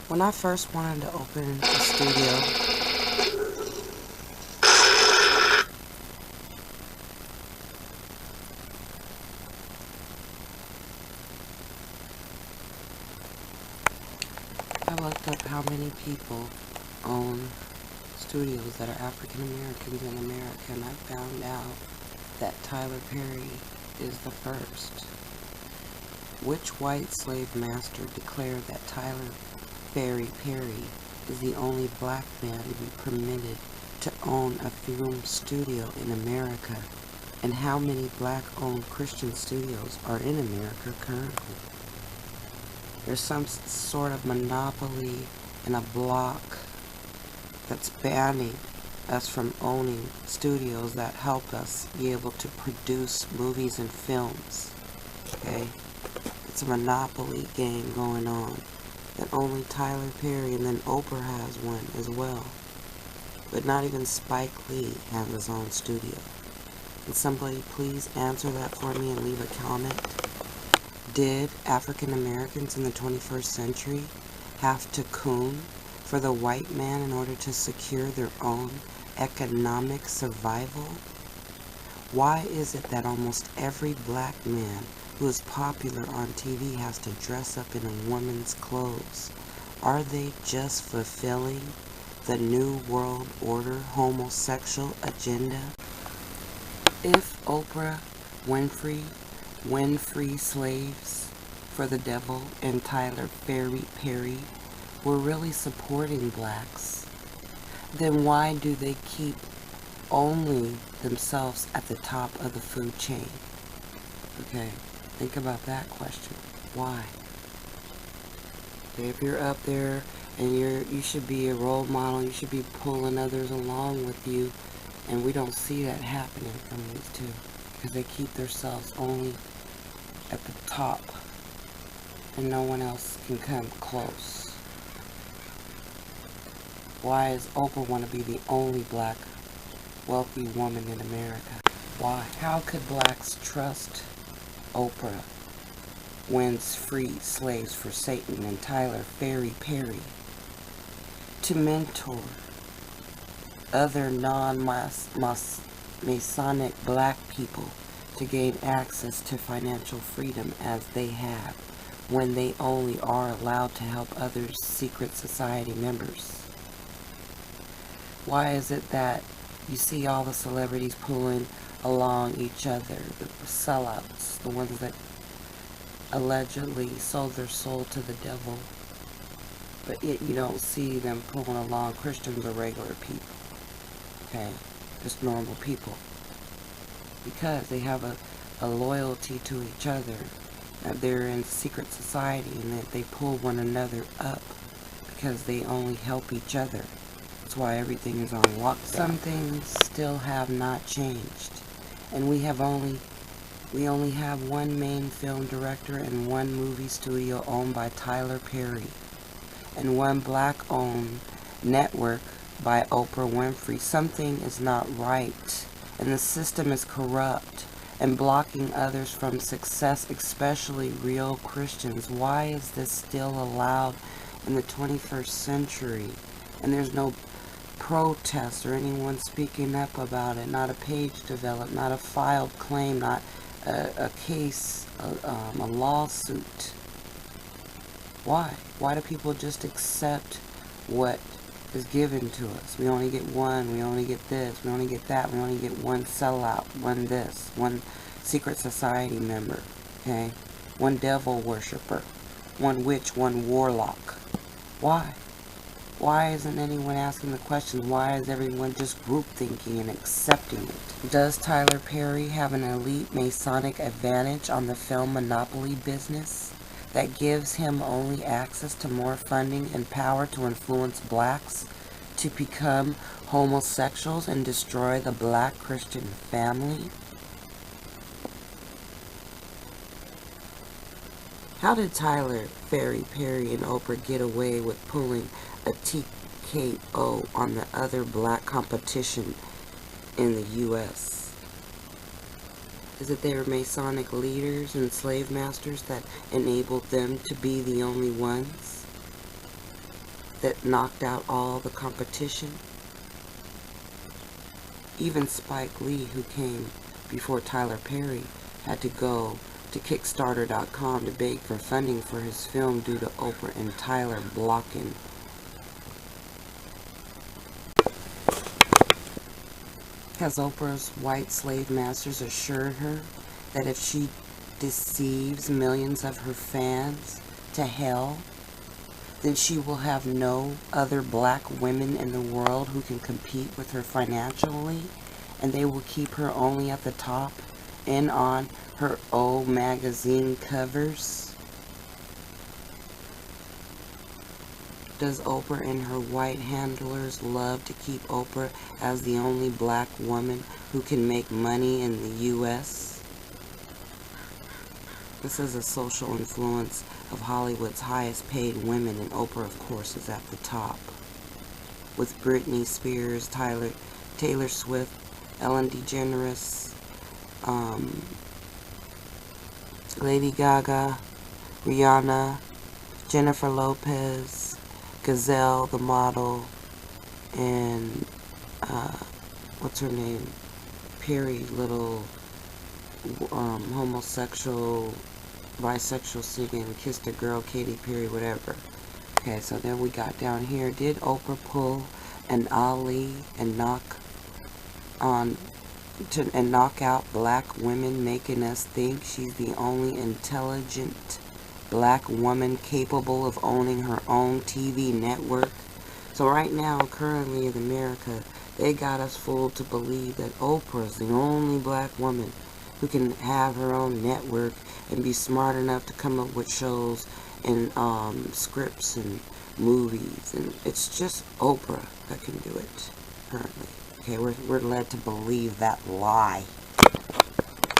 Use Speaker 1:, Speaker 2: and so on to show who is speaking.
Speaker 1: When I first wanted to open a studio, I looked up how many people own studios that are African Americans in America, and I found out that Tyler Perry is the first. Which white slave master declared that Tyler Perry is the only black man to be permitted to own a film studio in America? And how many black-owned Christian studios are in America currently? There's some sort of monopoly and a block that's banning us from owning studios that help us be able to produce movies and films. Okay? It's a monopoly game going on that only Tyler Perry and then Oprah has one as well. But not even Spike Lee has his own studio. Can somebody please answer that for me and leave a comment? Did African Americans in the 21st century have to coon for the white man in order to secure their own economic survival? Why is it that almost every black man who is popular on TV has to dress up in a woman's clothes? Are they just fulfilling the New World Order homosexual agenda? If Oprah Winfrey slaves for the devil and Tyler Perry were really supporting blacks, then why do they keep only themselves at the top of the food chain? Okay, think about that question. Why? Okay, if you're up there and you should be a role model, you should be pulling others along with you, and we don't see that happening from these two, because they keep themselves only at the top, and no one else can come close. Why does Oprah want to be the only black wealthy woman in America? Why? How could blacks trust Oprah wins free slaves for Satan and Tyler Perry to mentor other non-Masonic black people to gain access to financial freedom as they have, when they only are allowed to help other secret society members? Why is it that you see all the celebrities pulling along each other, the sellouts, the ones that allegedly sold their soul to the devil, but yet you don't see them pulling along Christians or regular people? Okay, just normal people, because they have a loyalty to each other, that they're in secret society, and that they pull one another up because they only help each other. That's why everything is on lockdown. Some things still have not changed, and we only have one main film director and one movie studio owned by Tyler Perry, and one black-owned network by Oprah Winfrey. Something is not right, and the system is corrupt and blocking others from success, especially real Christians. Why is this still allowed in the 21st century? And there's no protest or anyone speaking up about it, not a page developed, not a filed claim, not a case, a lawsuit. Why? Why do people just accept what is given to us? We only get one, we only get this, we only get that, we only get one sellout, one this, one secret society member, okay? One devil worshiper, one witch, one warlock. Why? Why isn't anyone asking the question? Why is everyone just group thinking and accepting it? Does Tyler Perry have an elite Masonic advantage on the film monopoly business that gives him only access to more funding and power to influence blacks to become homosexuals and destroy the black Christian family? How did Tyler Perry and Oprah get away with pulling a TKO on the other black competition in the U.S.? Is it they were Masonic leaders and slave masters that enabled them to be the only ones? that knocked out all the competition. Even Spike Lee, who came before Tyler Perry, had to go to Kickstarter.com to beg for funding for his film due to Oprah and Tyler blocking. Has Oprah's white slave masters assured her that if she deceives millions of her fans to hell, then she will have no other black women in the world who can compete with her financially, and they will keep her only at the top and on her old magazine covers? Does Oprah and her white handlers love to keep Oprah as the only black woman who can make money in the U.S.? This is a social influence of Hollywood's highest paid women, and Oprah, of course, is at the top. With Britney Spears, Taylor Swift, Ellen DeGeneres, Lady Gaga, Rihanna, Jennifer Lopez, Gazelle, the model, and, what's her name? Perry's little, homosexual, bisexual singing, Kissed a Girl, Katy Perry, whatever. Okay, so then we got down here. Did Oprah pull an Ali and knock out black women, making us think she's the only intelligent black woman capable of owning her own TV network? So right now, currently in America, they got us fooled to believe that Oprah's the only black woman who can have her own network and be smart enough to come up with shows and scripts and movies. And it's just Oprah that can do it currently. Okay, we're led to believe that lie.